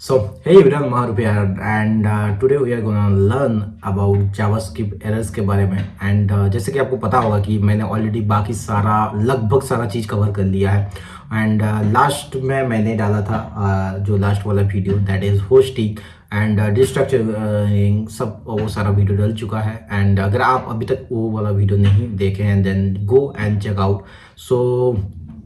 So, hey everyone, Maharup here, and today we are gonna learn about JavaScript errors के बारे में and जैसे कि आपको पता होगा कि मैंने ऑलरेडी बाकी सारा लगभग सारा चीज़ कवर कर लिया है एंड लास्ट में मैंने डाला था जो लास्ट वाला video that is hoisting and destructuring सब वो सारा वीडियो डल चुका है एंड अगर आप अभी तक वो वाला वीडियो नहीं देखे हैं then go and check out so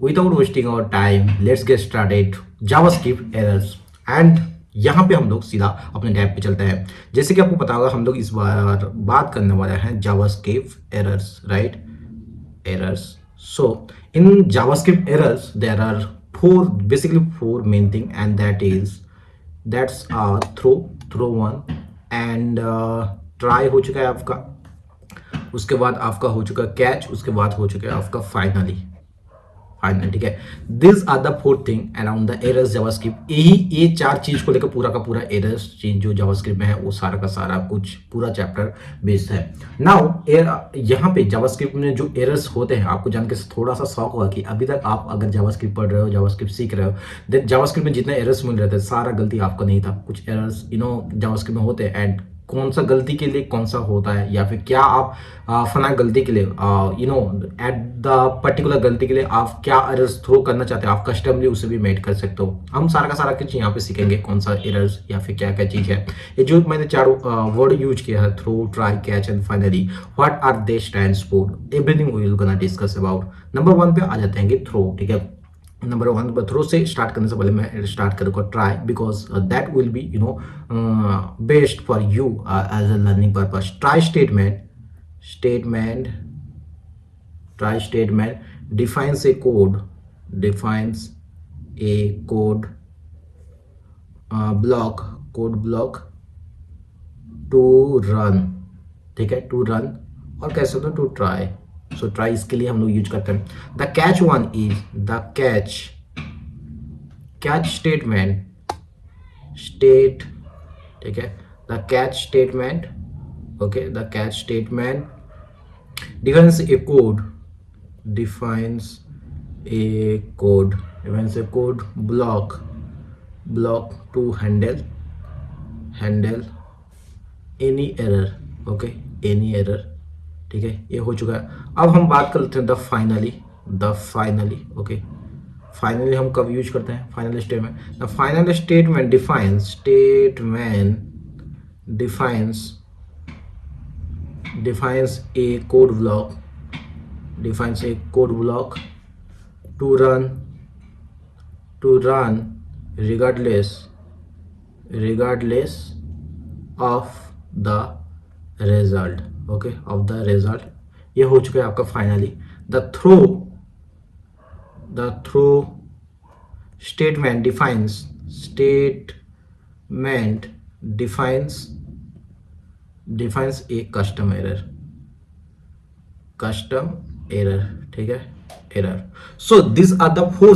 without wasting our time let's get started JavaScript errors and यहाँ पे हम लोग सीधा अपने टैब पे चलते हैं। जैसे कि आपको पता होगा हम लोग इस बार बात करने वाले हैं JavaScript errors, right? Errors. So in JavaScript errors there are four main thing and that's throw one and try हो चुका है आपका, उसके बाद आपका हो चुका है कैच, उसके बाद हो चुका है आपका फाइनली, ठीक है। This are the four thing around the errors JavaScript. ये चार चीज को लेकर पूरा का पूरा एरर्स चीज जो जावास्क्रिप्ट में है वो सारा का सारा कुछ पूरा चैप्टर बेस्ड है। नाउ यहाँ पे जावास्क्रिप्ट में जो एरर्स होते हैं आपको जान के थोड़ा सा शौक होगा कि अभी तक आप अगर जावास्क्रिप्ट पढ़ रहे हो, जावास्क्रिप्ट सीख रहे हो, देन जावास्क्रिप्ट में जितने एरर्स मिल रहे थे सारा गलती आपका नहीं था। कुछ एरर्स जावास्क्रिप्ट में होते हैं एंड कौन सा गलती के लिए कौन सा होता है या फिर क्या आप फना गलती के लिए एट द पर्टिकुलर गलती के लिए आप क्या एरर्स थ्रो करना चाहते हैं, आप कस्टमली उसे भी मेड कर सकते हो। हम सारा का सारा कुछ यहाँ पे सीखेंगे कौन सा एरर्स या फिर क्या क्या चीज़ है। ये जो मैंने चारों वर्ड यूज किया है, throw, try, catch and finally, what are they stands for, everything we will gonna discuss about. Number one पे आ जाते हैं कि थ्रो, ठीक है। नंबर वन थ्रो से स्टार्ट करने से पहले मैं स्टार्ट करूँगा try because that will be best for you as a learning purpose. Try statement defines a code block to run, ठीक है, टू रन और कैसे होता है टू ट्राई। सो ट्राई इसके लिए हम लोग यूज करते हैं। The catch one is the catch statement, ठीक है। The catch statement, okay, the catch statement defines a code block to handle any error, okay, any error, ठीक है। ये हो चुका है। अब हम बात कर लेते हैं द फाइनली, ओके। फाइनली हम कब यूज करते हैं? Final statement. The final statement defines a code block to run regardless of the result, okay, of the result। ये हो चुका है आपका finally. The throw statement defines a custom error, ठीक है, error। So these are the four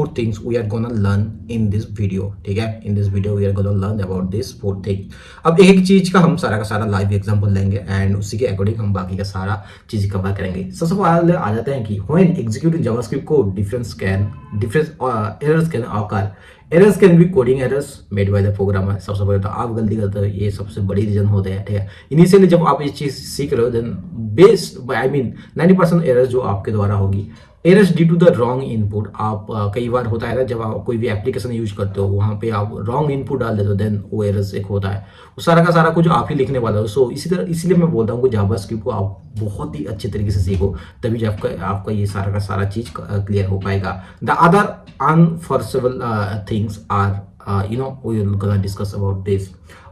things we are gonna learn in this video, ठीक है। In this video we are gonna learn about this four things। अब एक एक चीज का हम सारा का सारा लाइव एग्जांपल लेंगे एंड उसी के अकॉर्डिंग हम बाकी का सारा चीज कवर करेंगे। सबसे पहले आ जाते हैं कि when executing JavaScript code different errors can occur। Errors can be coding errors made by the programmer. सबसे पहले तो आप गलती करते हो, ये सबसे बड़ी रीजन होते हैं, ठीक है। इनिशियली जब आप ये चीज़ सीख रहे हो देन बेस्ड 90% एरर्स जो आपके द्वारा होगी, errors due to the wrong input. आप कई बार होता है ना जब आप कोई भी एप्लीकेशन यूज करते हो वहाँ पे आप रॉन्ग इनपुट डाल देते हो देन वो एरर्स एक होता है। वो सारा का सारा कुछ आप ही लिखने वाला हो। सो इसीलिए मैं बोलता हूँ कि जावास्क्रिप्ट को आप बहुत ही अच्छे तरीके से सीखो, तभी जब आपका ये सारा का सारा चीज क्लियर हो पाएगा। The other unenforceable things are we will gonna discuss about this।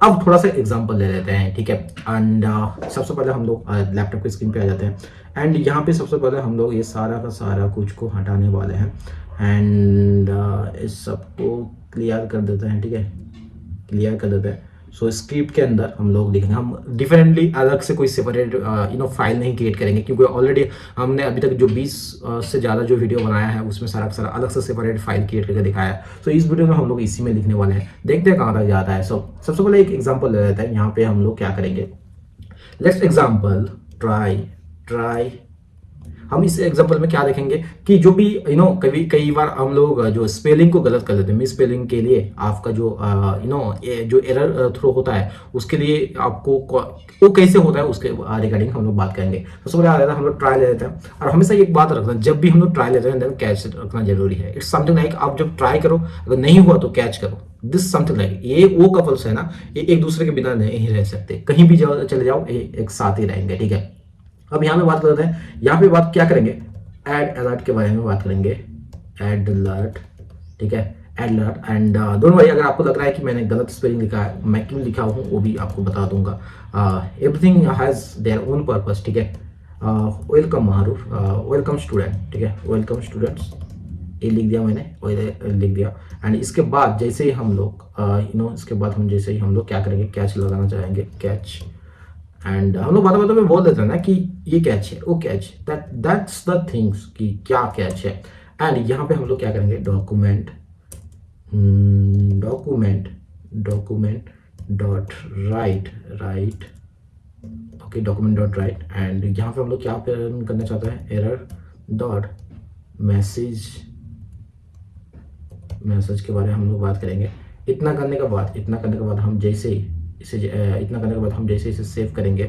अब थोड़ा सा एग्जांपल ले लेते हैं, ठीक है। एंड सबसे पहले हम लोग लैपटॉप की स्क्रीन पे आ जाते हैं एंड यहाँ पे सबसे पहले हम लोग ये सारा का सारा कुछ को हटाने वाले हैं एंड इस सबको क्लियर कर देते हैं, ठीक है, क्लियर कर देते हैं। सो स्क्रिप्ट के अंदर हम लोग लिखेंगे, हम डिफरेंटली अलग से कोई सेपरेट फाइल नहीं क्रिएट करेंगे क्योंकि ऑलरेडी हमने अभी तक जो 20 से ज़्यादा जो वीडियो बनाया है उसमें सारा सारा अलग से सेपरेट फाइल क्रिएट करके दिखाया है। सो इस वीडियो में हम लोग इसी में लिखने वाले हैं, देखते हैं कहाँ तक जाता है। सो सबसे पहले एक एग्जाम्पल ले लेते हैं। यहाँ पे हम लोग क्या करेंगे, लेट्स एग्जाम्पल ट्राई हम इस एग्जांपल में क्या देखेंगे कि जो भी कई बार हम लोग जो स्पेलिंग को गलत कर देते हैं, मिस स्पेलिंग के लिए आपका जो जो एरर थ्रो होता है उसके लिए आपको वो कैसे होता है उसके रिगार्डिंग हम लोग बात करेंगे। सबसे पहले आ जाता है हम लोग ट्राई ले लेते हैं, और हमेशा एक बात रखना, जब भी हम लोग ट्राई लेते हैं देन कैच रखना जरूरी है। इट्स समथिंग लाइक आप जब ट्राई करो, अगर नहीं हुआ तो कैच करो। दिस समथिंग लाइक ये वो कपल्स है ना, ये एक दूसरे के बिना नहीं रह सकते, कहीं भी चले जाओ ये एक साथ ही रहेंगे, ठीक है। अब यहाँ पे बात करते हैं, यहाँ पे बात क्या करेंगे, एड अलर्ट के बारे में बात करेंगे। एड अलर्ट, ठीक है, add alert. And don't worry, अगर आपको लग रहा है कि मैंने गलत स्पेलिंग लिखा है, मैं क्यों लिखा हूँ वो भी आपको बता दूंगा। Everything has their own purpose, ठीक है। वेलकम मारूफ, वेलकम स्टूडेंट, ठीक है, वेलकम स्टूडेंट्स, ये लिख दिया मैंने, लिख दिया। एंड इसके बाद जैसे ही हम लोग इसके बाद हम जैसे ही हम लोग क्या करेंगे, कैच लगाना चाहेंगे, कैच। एंड हम लोग बातों में बोल देते हैं ना कि ये कैच है, वो कैच, दैट्स द थिंग्स कि क्या कैच है। एंड यहाँ पे हम लोग क्या करेंगे, document document dot right, okay, document dot right. And यहाँ पे हम लोग क्या करना चाहते हैं, एरर डॉट मैसेज के बारे में हम लोग बात करेंगे। इतना करने के बाद हम जैसे इसे सेव करेंगे,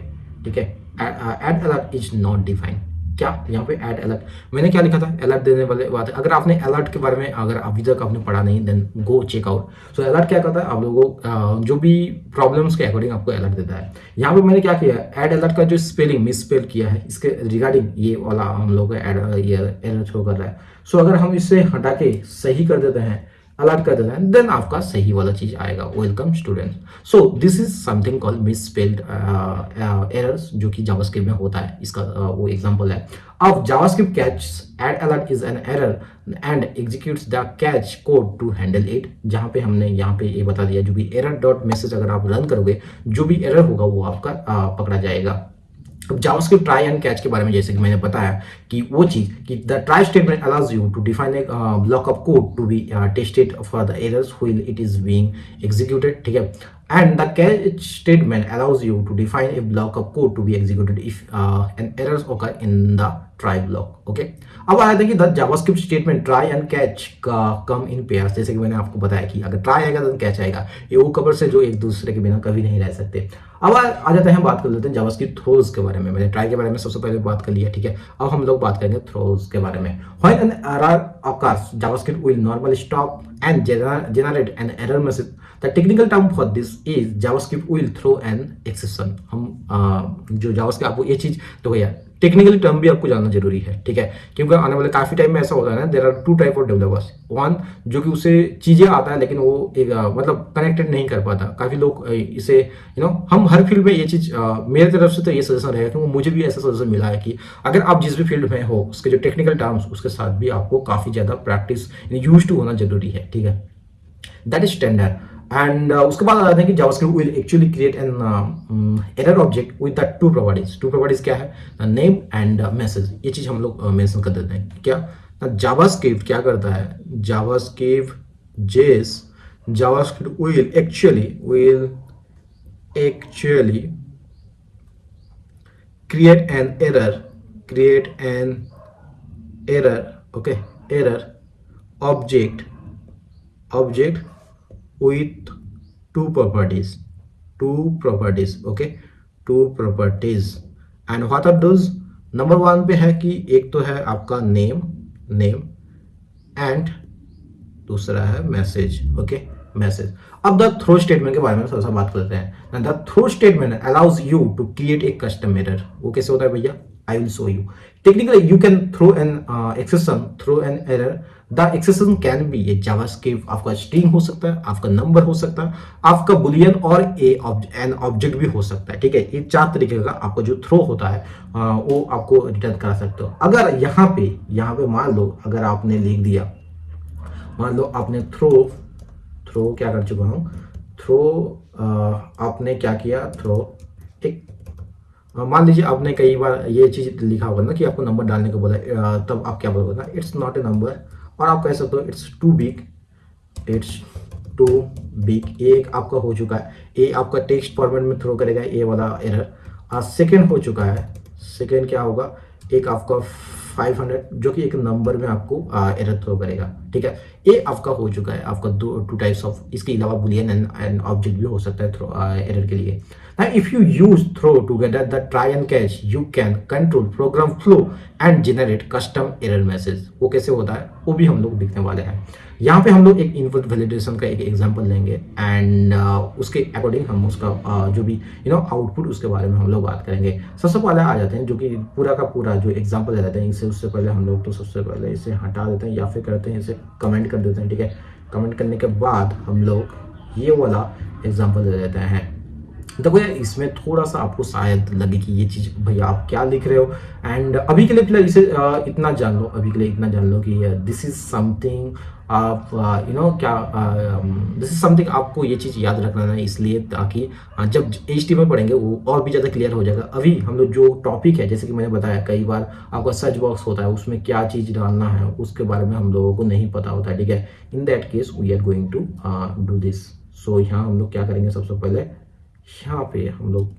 ठीक है। Add alert is not defined, क्या यहाँ पे एड अलर्ट मैंने क्या लिखा था, अलर्ट देने वाले बात है। अगर आपने अलर्ट के बारे में अगर अभी तक आपने पढ़ा नहीं, देन गो चेक आउट। सो अलर्ट क्या करता है, आप लोगों को जो भी प्रॉब्लम्स के अकॉर्डिंग आपको अलर्ट देता है। यहाँ पे मैंने क्या किया, एड अलर्ट का जो स्पेलिंग मिस स्पेल किया है, इसके रिगार्डिंग ये वाला हम लोग एरर थ्रो कर रहा है। सो अगर हम इसे हटा के सही कर देते हैं, अलर्ट कर देना है, देन आपका सही वाला चीज आएगा, welcome student. So this is something called miss spelled errors, जो कि जावास्क्रिप्ट में होता है, इसका वो एग्जांपल है। अब JavaScript catch add alert is an error and executes the catch code to handle it. जहां पे हमने यहाँ पे ये बता दिया, जो भी एरर डॉट मैसेज अगर आप रन करोगे, जो भी एरर होगा वो आपका पकड़ा जाएगा। अब जावास्क्रिप्ट ट्राई एंड कैच के बारे में जैसे कि मैंने बताया कि वो चीज कि the try statement allows you to define a block of code to be tested for the errors while it is being executed, ठीक है। And the catch statement allows you to define a block of code to be executed if an errors occur in the try block, okay. अब आया था कि the JavaScript statement try and catch का कम इन pairs, जैसे कि मैंने आपको बताया कि अगर ट्राई आएगा तो कैच आएगा, ये वो कवर से जो एक दूसरे के बिना कभी नहीं रह सकते। अब आ जाते हैं, बात कर लेते हैं जावास्क्रिप्ट थ्रोज के बारे में। मैंने ट्राई के बारे में सबसे पहले बात कर लिया, ठीक है। अब हम लोग बात करेंगे थ्रोज के बारे में। When an error occurs, JavaScript will normally stop and generate an error message. The technical term for this is JavaScript will throw an exception. हम जो JavaScript आपको ये चीज तो भैया टेक्निकली टर्म भी आपको जानना जरूरी है, ठीक है, क्योंकि आने वाले काफी टाइम में ऐसा होता है ना, there are two type of developers. One जो कि उसे चीजें आता है लेकिन वो एक मतलब कनेक्टेड नहीं कर पाता। काफी लोग इसे हम हर फील्ड में ये चीज मेरे तरफ से तो ये सजेशन रहेगा, क्योंकि मुझे भी ऐसा सजेशन मिला है कि अगर आप जिस भी फील्ड में हो उसके जो टेक्निकल टर्म्स उसके साथ भी आपको काफी ज्यादा प्रैक्टिस यूज टू होना जरूरी है, ठीक है। That is standard. एंड उसके बाद आ जाते हैं कि JavaScript will actually create an error object with the two properties. Two properties क्या है, नेम एंड मैसेज। ये चीज हम लोग मेंशन कर देते हैं। क्या जावास्क्रिप्ट क्या करता है, JavaScript will actually create an error, okay, error object with two properties, okay, two properties. And what are those? Number one पे है कि एक तो है आपका नेम एंड दूसरा है मैसेज, ओके, मैसेज। अब द थ्रो स्टेटमेंट के बारे में थोड़ा सा बात करते हैं। The throw statement allows you to create a custom error. वो कैसे होता है भैया, I will show you. Technically you can throw an error. The exception can be a JavaScript, आपका स्ट्रिंग हो सकता है, आपका नंबर हो सकता है, आपका बुलियन और एन ऑब्जेक्ट भी हो सकता है, ठीक है। ये चार तरीके का आपका जो थ्रो होता है वो आपको रिटर्न करा सकते हो। अगर यहाँ पे मान लो अगर आपने लिख दिया, मान लो आपने थ्रो क्या कर चुका हूँ, आपने क्या किया, मान लीजिए आपने कई बार ये चीज लिखा होगा ना कि आपको नंबर डालने को बोला, तब आप क्या बोलोगे ना, इट्स नॉट ए नंबर, और आप कह सकते हो इट्स टू बिग। एक आपका हो चुका है, ये आपका टेक्स्ट फॉर्मेट में थ्रो करेगा ये वाला एरर। सेकंड हो चुका है, सेकंड क्या होगा, एक आपका 500 जो कि एक नंबर में आपको एरर थ्रो करेगा। ठीक है, ये आपका हो चुका है, आपका टू टाइप्स ऑफ, इसके अलावा बुलियन एंड ऑब्जेक्ट भी हो सकता है थ्रो एरर के लिए। Now, if you use throw together the try and catch, you can control program flow and generate custom error message। वो कैसे होता है वो भी हम लोग दिखने वाले हैं। यहाँ पे हम लोग एक इनपुट वैलिडेशन का एक एग्जांपल लेंगे एंड उसके अकॉर्डिंग हम उसका जो भी आउटपुट उसके बारे में हम लोग बात करेंगे। सबसे पहले आ जाते हैं जो कि पूरा का पूरा जो एग्जांपल दे देते हैं इससे, उससे पहले हम लोग तो सबसे पहले इसे हटा देते हैं या फिर करते हैं इसे कमेंट कर देते हैं। ठीक है, कमेंट करने के बाद हम लोग ये वाला एग्जाम्पल दे देते हैं। देखो यार, इसमें थोड़ा सा आपको शायद लगे कि ये चीज़ भैया आप क्या लिख रहे हो, एंड अभी के लिए फिलहाल इसे इतना जान लो, अभी के लिए इतना जान लो कि दिस इज समथिंग आप दिस इज समथिंग आपको ये चीज़ याद रखना है, इसलिए ताकि जब HTML पढ़ेंगे वो और भी ज़्यादा क्लियर हो जाएगा। अभी हम लोग जो टॉपिक है, जैसे कि मैंने बताया कई बार आपका सर्च बॉक्स होता है, उसमें क्या चीज़ डालना है उसके बारे में हम लोगों को नहीं पता होता है। ठीक है, in that case we are going to do this. So यहाँ हम लोग क्या करेंगे, सबसे पहले यहाँ पे हम लोग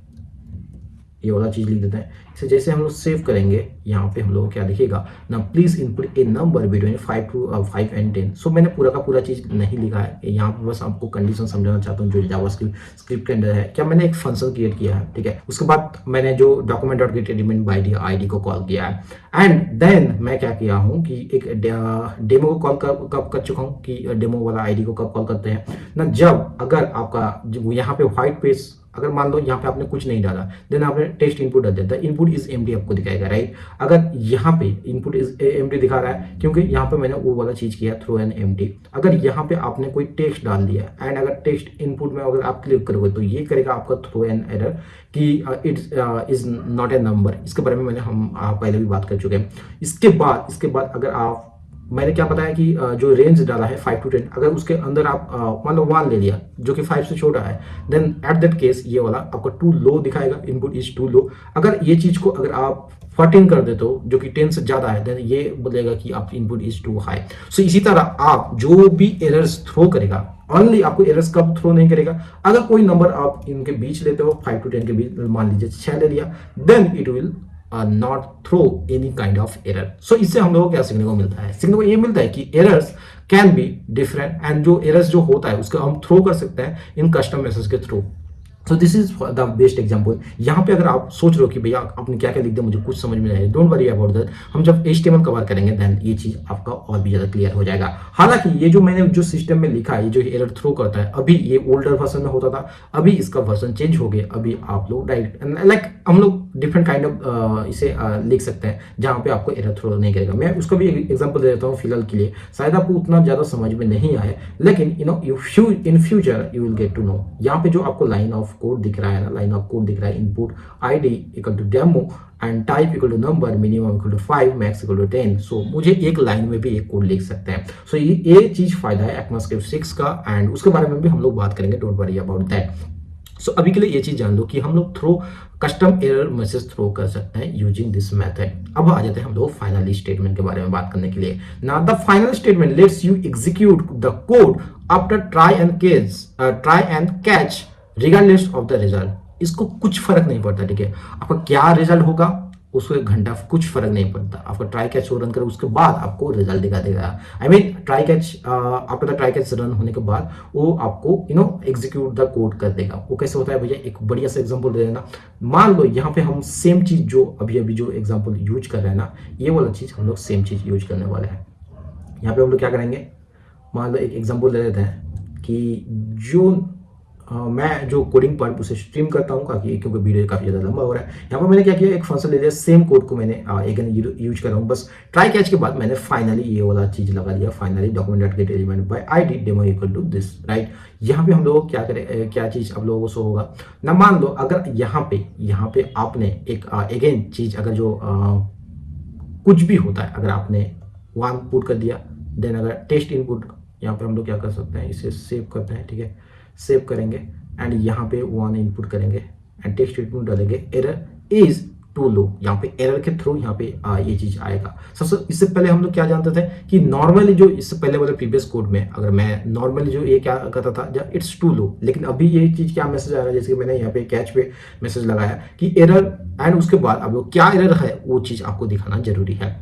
ये वाला चीज़ लिख देते हैं। इसे जैसे हम लोग सेव करेंगे, यहाँ पे हम लोग क्या दिखेगा ना, please input A number between 5 and 10। सो मैंने पूरा का पूरा चीज़ नहीं लिखा है यहाँ पे, बस आपको कंडीशन समझाना चाहता हूँ जो जावास्क्रिप्ट के अंदर है। क्या मैंने एक फंक्शन क्रिएट किया है, ठीक है, उसके बाद मैंने जो document dot get element by ID को कॉल किया है, एंड देन मैं क्या किया हूँ कि एक डेमो को कॉल कब कर चुका हूँ कि डेमो वाला आईडी को कब कॉल करते हैं ना, जब अगर आपका यहाँ पे व्हाइट पेज, अगर मान लो यहाँ पे आपने कुछ नहीं डाला, देन आपने टेक्स्ट इनपुट डाल दिया, इनपुट इज एम्प्टी आपको दिखाएगा, राइट। अगर यहाँ पे इनपुट इज एम्प्टी दिखा रहा है क्योंकि यहाँ पे मैंने वो वाला चीज किया थ्रो एन एम्प्टी। अगर यहाँ पे आपने कोई टेक्स्ट डाल दिया एंड अगर टेक्स्ट इनपुट में अगर आप क्लिक करोगे तो ये करेगा आपका थ्रो एन एरर कि it's is not a number. इसके बारे में मैंने हम पहले भी बात कर चुके हैं। इसके बाद अगर आप, मैंने क्या बताया कि जो रेंज डाला है 5 to 10, अगर उसके अंदर आप मान लो 1 ले लिया जो कि 5 से छोटा है, देन एट दैट केस ये वाला आपका टू लो दिखाएगा, इनपुट इज टू लो। अगर ये चीज को अगर आप 14 कर देते हो जो कि 10 से ज्यादा है, देन ये बोलेगा कि आप इनपुट इज टू हाई। सो इसी तरह आप जो भी एरर्स थ्रो करेगा, ओनली आपको एरर्स कब थ्रो नहीं करेगा, अगर कोई नंबर आप इनके बीच लेते हो 5 to 10 के बीच, मान लीजिए 6 ले लिया, then it will not throw any kind of error। so इससे हम लोगों को क्या सीखने को मिलता है, सीखने को ये मिलता है कि errors can be different, and जो errors जो होता है उसका हम थ्रो कर सकते हैं इन कस्टम मैसेज के through. So this is the best example. यहाँ पे अगर आप सोच रहे हो कि भैया आपने क्या क्या लिख दिया, मुझे कुछ समझ में नहीं आया, डोंट वरी अबाउट दैट। हम जब HTML कवर करेंगे देन ये चीज आपका और भी ज्यादा क्लियर हो जाएगा। हालांकि ये जो मैंने जो सिस्टम में लिखा है, ये जो एरर थ्रो करता है, अभी ये ओल्डर वर्जन में होता था, अभी इसका वर्जन चेंज हो गया। अभी आप लोग डायरेक्ट लाइक हम लोग डिफरेंट काइंड ऑफ इसे लिख सकते हैं जहाँ पे आपको एरर थ्रो नहीं करेगा। मैं उसका भी एग्जाम्पल दे देता हूँ फिलहाल के लिए, शायद आपको उतना ज्यादा समझ में नहीं आए, लेकिन in future you will get to know. यहाँ पे जो आपको लाइन ऑफ कोड दिख रहा है ना, लाइन ऑफ कोड दिख रहा है, input ID equal to demo and type equal to number, minimum equal to 5, max equal to 10। So मुझे एक लाइन में भी एक कोड लिख सकते हैं। सो ये चीज फायदा है ECMAScript 6 का, एंड उसके बारे में भी हम लोग बात करेंगे, डोंट वरी अबाउट दैट। सो अभी के लिए ये चीज जान लो कि हम लोग throw custom error message throw कर सकते हैं यूजिंग दिस मेथड। अब आ जाते हैं हम लोग फाइनल स्टेटमेंट के बारे में बात करने के लिए। Now the final statement let's you execute the code after try and catch regardless of the result. इसको कुछ फर्क नहीं पड़ता, ठीक है, आपका क्या रिजल्ट होगा उसको 1 घंटा कुछ फर्क नहीं पड़ता। आपका ट्राई कैच रन करे उसके बाद आपको रिजल्ट दिखा देगा। I mean try catch after the try catch run होने के बाद वो आपको एग्जीक्यूट द कोड कर देगा। वो कैसे होता है भैया, एक बढ़िया सा एग्जांपल दे देना। मान लो यहाँ पे हम सेम चीज जो अभी जो एग्जांपल यूज कर रहे हैं ना, ये वाला चीज हम लोग सेम चीज यूज करने वाले हैं। यहाँ पे हम लोग क्या करेंगे, मान लो एक एग्जांपल दे देते हैं कि जो मैं जो कोडिंग पार्ट उसे स्ट्रीम करता हूँ क्योंकि वीडियो काफी ज्यादा लंबा हो रहा है। यहाँ पर मैंने क्या किया, एक फंक्शन ले लिया, सेम कोड को मैंने अगेन यूज कर रहा हूँ। बस ट्राई कैच के बाद मैंने फाइनली ये वाला चीज लगा दिया, finally document dot get element by ID demo equal to this, right. यहाँ पे हम लोग क्या करें, क्या चीज आप लोगों को शो होगा ना, मान लो अगर यहाँ पे आपने एक अगेन चीज, अगर जो कुछ भी होता है, अगर आपने 1 पुट कर दिया, देन अगर टेस्ट इनपुट, यहाँ पे हम लोग क्या कर सकते हैं, इसे सेव करते हैं, ठीक है, सेव करेंगे एंड यहाँ पे 1 इनपुट करेंगे एंड टेक्स्ट इनपुट डालेंगे, एरर इज टू लो। यहाँ पे एरर के थ्रू यहाँ पे ये चीज आएगा। सबसे इससे पहले हम लोग क्या जानते थे कि नॉर्मली जो इससे पहले वाले प्रीवियस कोड में अगर मैं नॉर्मली जो ये क्या करता था, इट्स टू लो, लेकिन अभी ये चीज क्या मैसेज आ रहा है, जैसे कि मैंने यहाँ पे कैच पे मैसेज लगाया कि एरर, एंड उसके बाद अब लोग क्या एरर है वो चीज आपको दिखाना जरूरी है।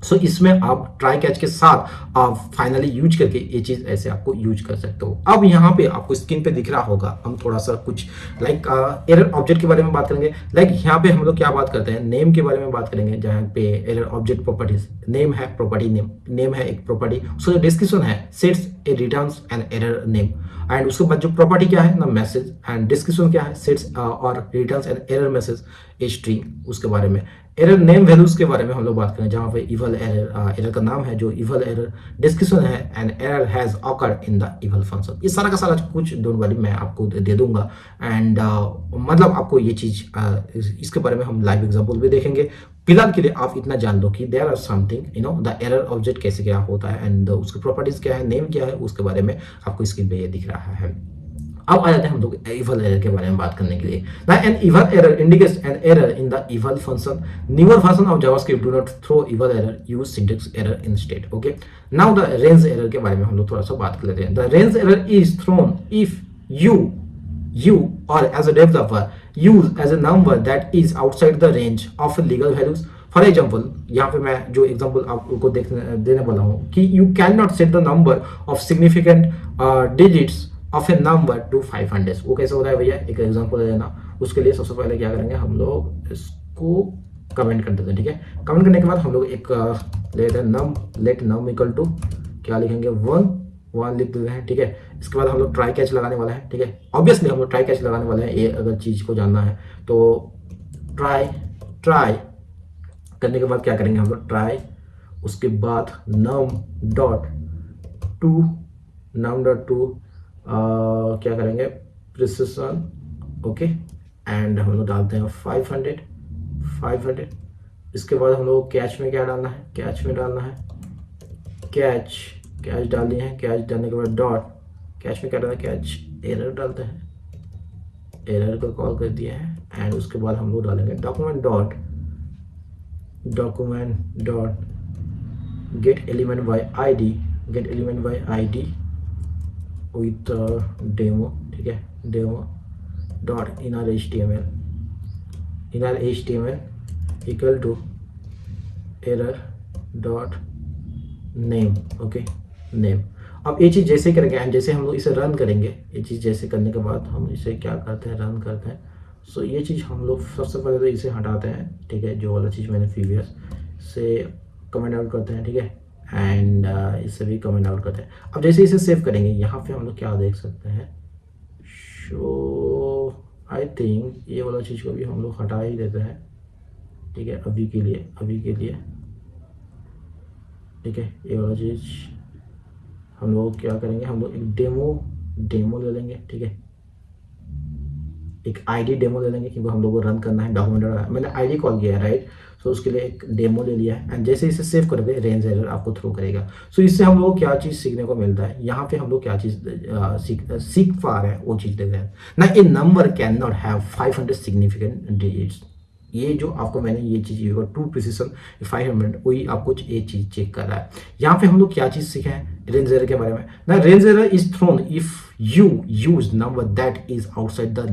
सो इसमें आप ट्राई कैच के साथ आप फाइनली यूज करके ये चीज़ ऐसे आपको यूज कर सकते हो। अब यहाँ पे आपको स्क्रीन पे दिख रहा होगा, हम थोड़ा सा कुछ लाइक एरर ऑब्जेक्ट के बारे में बात करेंगे। लाइक यहाँ पे हम लोग क्या बात करते हैं, नेम के बारे में बात करेंगे, जहाँ पे एरर ऑब्जेक्ट प्रॉपर्टीज, नेम है प्रॉपर्टी, नेम है एक प्रॉपर्टी, उसका जो डिस्क्रिप्शन है sets A returns an error name, and उसके बाद जो प्रॉपर्टी क्या है ना मैसेज, एंड डिस्क्रिप्शन क्या है सेट्स और returns an error message a string. उसके बारे में एरर नेम वैल्यूज के बारे में हम लोग बात करें, जहाँ पे इवल एरर, एरर का नाम है जो इवल एरर, डिस्क्रिप्शन है and error has occurred in the eval function. ये सारा का सारा कुछ डोंट वरी मैं आपको दे दूंगा, एंड मतलब आपको ये चीज इसके बारे में हम लाइव एग्जांपल भी देखेंगे। फिलहाल के लिए आप इतना जान लो कि there are something you know the error object कैसे क्या होता है, एंड उसकी प्रॉपर्टीज क्या है, नेम क्या है, उसके बारे में आपको स्क्रीन पे ये दिख रहा है। अब आ जाते हैं हम लोग इवल एरर के बारे में बात करने के लिए। ना an eval error indicates an error in the eval function. Newer version of JavaScript do not throw eval error, use syntax error instead. Okay, now the range error के बारे में हम लोग थोड़ा सा बात कर लेते हैं। The range error is thrown if you or as a developer use as a number that is outside the range of legal values. For example यहाँ पे मैं जो एग्जाम्पल आपको देने वाला हूँ कि you can not set the number of significant digits of A number two 500। वो कैसे होता है भैया, एक एग्जाम्पल दे देना। उसके लिए सबसे पहले क्या करेंगे, हम लोग इसको कमेंट कर देते हैं। ठीक है, कमेंट करने के बाद हम लोग एक लेते हैं नम, लेट नम इक्वल टू क्या लिखेंगे, 1 लिख देते हैं। ठीक है, इसके बाद हम लोग ट्राई कैच लगाने वाले हैं। ठीक है, ऑब्वियसली हम लोग ट्राई कैच लगाने वाले हैं, ये अगर चीज़ को जानना है तो ट्राई करने के बाद क्या करेंगे हम लोग, ट्राई, उसके बाद num.to क्या करेंगे, प्रिसिशन। ओके, एंड हम लोग डालते हैं 500। इसके बाद हम लोग कैच में क्या डालना है, कैच में डालना है कैच डाल दिए हैं। कैच डालने के बाद डॉट, कैच में क्या डालना है, कैच एरर डालते हैं, एरर को कॉल कर दिया है, एंड उसके बाद हम लोग डालेंगे document dot get element by ID with demo. ठीक है, demo dot inner HTML equal to error dot name. Okay, name. अब ये चीज़ जैसे करेंगे एंड जैसे हम लोग इसे रन करेंगे, ये चीज़ जैसे करने के बाद हम इसे क्या करते हैं, रन करते हैं। सो ये चीज़ हम लोग सबसे पहले तो इसे हटाते हैं। ठीक है, जो वाला चीज़ मैंने प्रीवियस से कमेंट आउट करते हैं। ठीक है, एंड इसे भी कमेंट आउट करते हैं। अब जैसे इसे सेव करेंगे, यहाँ पे हम लोग क्या देख सकते हैं, शो आई थिंक ये वाला चीज़ को भी हम लोग हटा ही देते हैं। ठीक है, अभी के लिए ठीक है, ये वाला चीज़ हम लोग क्या करेंगे, हम लोग एक डेमो ले लेंगे। ठीक है, एक आईडी डेमो ले लेंगे क्योंकि हम लोग को रन करना है डॉक्यूमेंट, मैंने आईडी कॉल किया है राइट। सो उसके लिए एक डेमो ले लिया है, एंड जैसे इसे सेव करोगे रेंज एरर आपको थ्रो करेगा। सो इससे हम लोग क्या चीज़ सीखने को मिलता है, यहाँ पे हम लोग क्या चीज़ सीख पा रहे हैं वो चीज़ देख रहे हैं ना। A number can not have 500 significant digits. ये जो आपको मैंने ये चीज़ टू प्रिसिशन 500 वही आपको ये चीज़ चेक कर रहा है। यहाँ पे हम लोग क्या चीज़ सीखे हैं रेंज एरर के बारे में ना। Range error is thrown if you use number that is outside the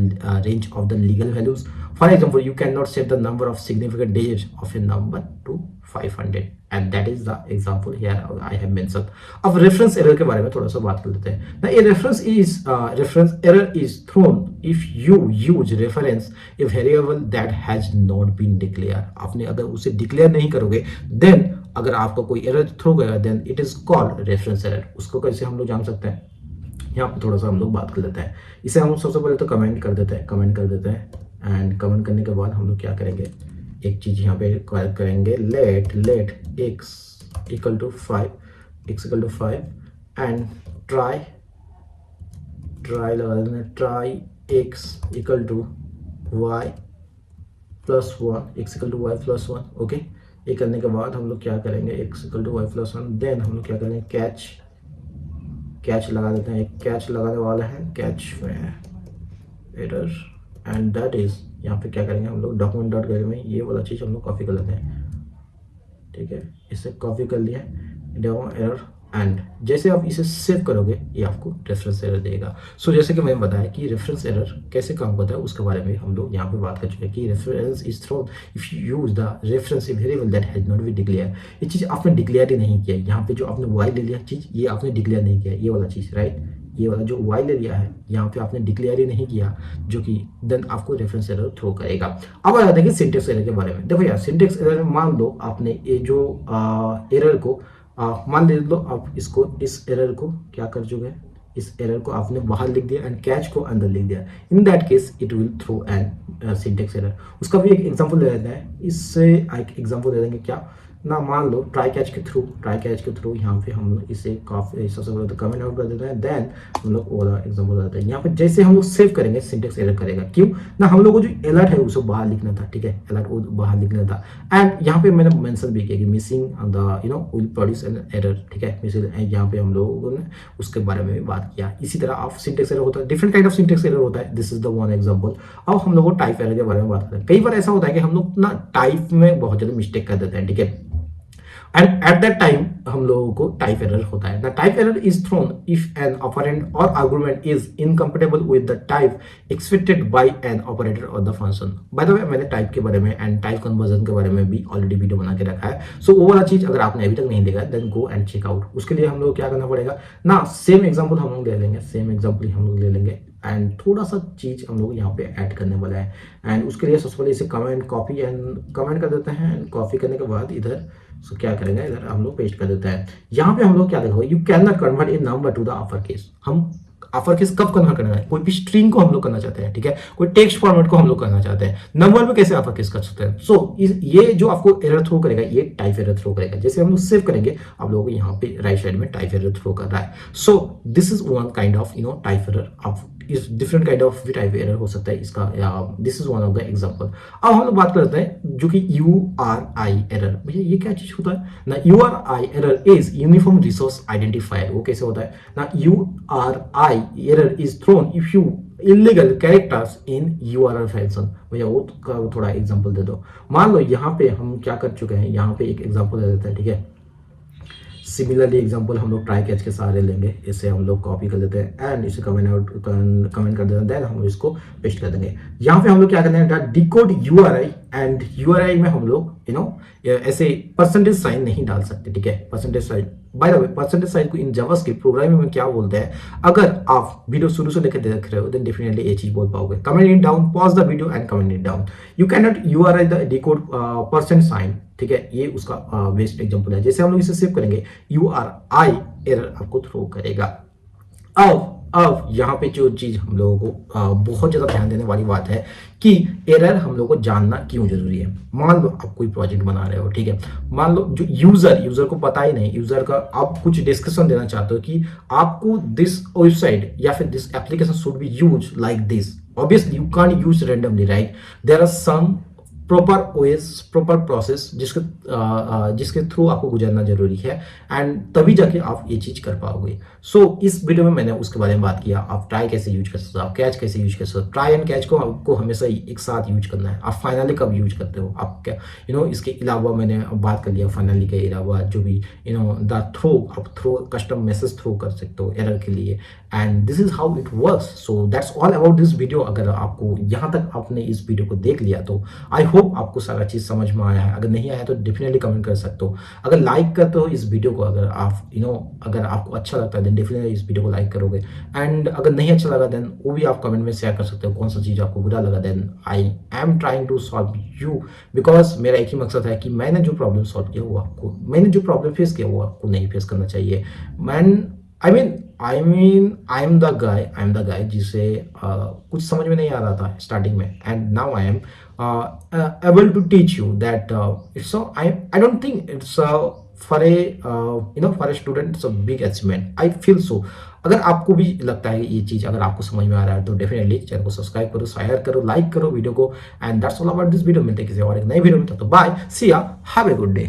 range of the legal values. For example, you cannot set the number of significant digits of a number to 500, and that is the example here I have mentioned. अब reference error के बारे में थोड़ा सा बात कर लेते हैं ना। A reference error is thrown if you use reference a variable that has not been declared. आपने अगर उसे डिक्लेयर नहीं करोगे then अगर आपको कोई एरर थ्रो गया then it is called reference error. उसको कैसे हम लोग जान सकते हैं, यहाँ पे थोड़ा सा हम लोग बात कर लेते हैं। इसे हम सबसे पहले तो कमेंट कर देते हैं एंड कमेंट करने के बाद हम लोग क्या करेंगे, एक चीज़ यहाँ पे करेंगे, let x equal to 5 and try लगा देते हैं, try x equal to y plus 1। Okay, ये करने के बाद हम लोग क्या करेंगे, x equal to y plus 1। Then हम लोग क्या करेंगे, कैच लगा देते हैं। एक कैच लगाने वाला है, कैच में एरर, एंड दैट इज यहाँ पे क्या करेंगे हम लोग डॉक्यूमेंट डॉट गेट में ये वाला चीज़ हम लोग कॉपी कर लेते हैं। ठीक है, इसे कॉपी कर लिया, डेमो एरर एंड जैसे आप इसे सेव करोगे ये आपको रेफरेंस एरर देगा। सो जैसे कि मैंने बताया कि रेफरेंस एरर कैसे काम करता है उसके बारे में हम लोग यहाँ पे बात कर चुके हैं कि reference is thrown if you use the reference variable that has not been declare. ये चीज़ आपने डिक्लेयर ही नहीं किया, यहाँ पे जो आपने वाई ले लिया चीज़ ये आपने डिक्लेयर नहीं किया, ये वाला चीज़ राइट, ये वाला जो वाई ले लिया है यहाँ पे आपने डिक्लेयर ही नहीं किया, जो कि देन आपको रेफरेंस एरर थ्रो करेगा। अब आ जाते हैं कि सिंटेक्स एरर के बारे में। देखो यार सिंटेक्स एरर में मान लो आपने ये जो एरर को मान लो आप इसको इस एरर को क्या कर चुके हैं, इस एरर को आपने बाहर लिख दिया एंड कैच को अंदर लिख दिया। In that case it will throw an syntax error. उसका भी एक एग्जांपल दे देते हैं, इससे एक एग्जांपल दे देंगे क्या ना, मान लो ट्राई कैच के थ्रू यहाँ पे हम लोग इसे काफी सबसे पहले तो कमेंट आउट कर देते हैं, देन हम लोग वाला एग्जांपल देते हैं। यहाँ पे जैसे हम लोग सेव करेंगे सिंटेक्स एरर करेगा, क्यों ना हम लोग को जो अलर्ट है उसे बाहर लिखना था, ठीक है, अलर्ट वो बाहर लिखना था। एंड यहाँ पे मैंने मेंशन भी किया कि missing the will produce an error, ठीक है, मिसिंग यहाँ पे हम लोगों ने उसके बारे में भी बात किया। इसी तरह आप सिंटेक्स एरर होता है, different kind of syntax error होता है, this is the one example. अब हम लोग टाइप एरर के बारे में बात करें। कई बार ऐसा होता है कि हम लोग ना टाइप में बहुत ज्यादा मिस्टेक कर देते हैं, ठीक है, एंड एट दैट टाइम हम लोगों को टाइप एरर होता है। The type error is thrown if an operand और argument is incompatible with the type expected by an operator और the function. By the way मैंने टाइप के बारे में एंड टाइप कन्वर्जन के बारे में भी ऑलरेडी वीडियो बना के रखा है। सो वो वाला चीज अगर आपने अभी तक नहीं देखा then go and check out. उसके लिए हम लोग क्या करना पड़ेगा ना, सेम एग्जाम्पल हम लोग ले लेंगे, एंड थोड़ा सा चीज हम लोग यहाँ पे ऐड करने वाला है। एंड उसके लिए सबसे पहले इसे कॉपी कर देते हैं। एंड कॉपी करने के बाद इधर क्या करेंगे, इधर हम लोग पेस्ट कर देते हैं। यहाँ पे हम लोग क्या देखो, you can not convert A number two the upper case. हम अपर केस कब कन्वर्ट करना है, कोई भी स्ट्रिंग को हम लोग करना चाहते हैं, ठीक है, कोई टेक्स्ट फॉर्मेट को हम लोग करना चाहते हैं, नंबर में कैसे अपर केस कर सकते हैं। सो ये जो आपको एरर थ्रो करेगा ये टाइप एरर थ्रो करेगा। जैसे हम लोग सेव करेंगे आप लोगों को यहाँ पे राइट साइड में टाइप एरर थ्रो कर रहा है। So this is one kind of type error. आप इस डिफरेंट काइंड ऑफ भी टाइप एरर हो सकता है इसका, this is one of the example. अब हम लोग बात करते हैं जो कि URI एरर। भैया ये क्या चीज होता है ना, URI error is uniform resource identifier. वो कैसे होता है ना, URI error is thrown if you illegal characters in URL function. भैया वो थोड़ा एग्जांपल दे दो। मान लो यहाँ पे हम क्या कर चुके हैं, यहाँ पे एक एग्जांपल दे देते हैं, ठीक है। सिमिलरली एग्जांपल हम लोग ट्राई कैच के सहारे लेंगे, इसे हम लोग कॉपी कर लेते हैं एंड इसे कमेंट कर देते हैं, देन हम इसको पेस्ट कर देंगे। यहाँ पे हम लोग क्या करते हैं, डिकोड URI एंड URI में हम लोग ऐसे परसेंटेज साइन नहीं डाल सकते, ठीक है, percentage sign. By the way percentage sign को इन जावास्क्रिप्ट प्रोग्रामिंग में क्या बोलते हैं, अगर आप वीडियो शुरू से लेकर देख रहे हो देन डेफिनेटली ये चीज बोल पाओगे। Comment it down, pause the video and comment it down. You can not URI the decode percent sign, ठीक है, ये उसका बेस्ट एग्जांपल है। जैसे हम लोग इसे सेव करेंगे URI एरर आपको थ्रो करेगा। अब यहाँ पे जो चीज हम लोगों को बहुत ज्यादा ध्यान देने वाली बात है कि एरर हम लोगों को जानना क्यों जरूरी है। मान लो आप कोई प्रोजेक्ट बना रहे हो, ठीक है, मान लो जो यूजर को पता ही नहीं, यूजर का आप कुछ डिस्कशन देना चाहते हो कि आपको दिस वेबसाइट या फिर this application should be use like this. Obviously you can't use randomly, right, there are some proper OS, proper process जिसके थ्रू आपको गुजरना जरूरी है एंड तभी जाके आप ये चीज कर पाओगे। सो इस वीडियो में मैंने उसके बारे में बात किया, आप ट्राई कैसे यूज कर सकते हो, आप कैच कैसे यूज कर सकते हो। ट्राई एंड कैच को आपको हमेशा एक साथ यूज करना है। आप फाइनली कब यूज करते हो, आप क्या इसके अलावा मैंने बात कर लिया फाइनली के अलावा जो भी द थ्रो, आप थ्रो कस्टम मैसेज थ्रो कर सकते हो एरर के लिए and this is how it works. So that's all about this video. अगर आपको यहाँ तक आपने इस वीडियो को देख लिया तो आई होप आपको सारा चीज समझ में आया है। अगर नहीं आया तो डेफिनेटली कमेंट कर सकते हो। अगर लाइक करते हो इस वीडियो को, अगर आप अगर आपको अच्छा लगता है देन डेफिनेटली इस वीडियो को लाइक करोगे एंड अगर नहीं अच्छा लगा देन वो भी आप कमेंट में शेयर कर सकते हो, कौन सा चीज आपको बुरा लगा। Then I am trying to solve you, because मेरा एक ही मकसद है कि मैंने जो प्रॉब्लम सॉल्व किया वो आपको, मैंने जो प्रॉब्लम फेस किया वो आपको नहीं फेस करना चाहिए। आई एम द गाय जिसे कुछ समझ में नहीं आ रहा था स्टार्टिंग में and now I am able to teach you that it's I don't think it's for a student it's a big achievement. I feel so. अगर आपको भी लगता है ये चीज अगर आपको समझ में आ रहा है तो डेफिनेटली चैनल को सब्सक्राइब करो, शेयर करो, लाइक करो वीडियो को and that's all about this video. मिलते हैं किसी और एक नई वीडियो में, तो बाय, सी या, हैव ए गुड डे।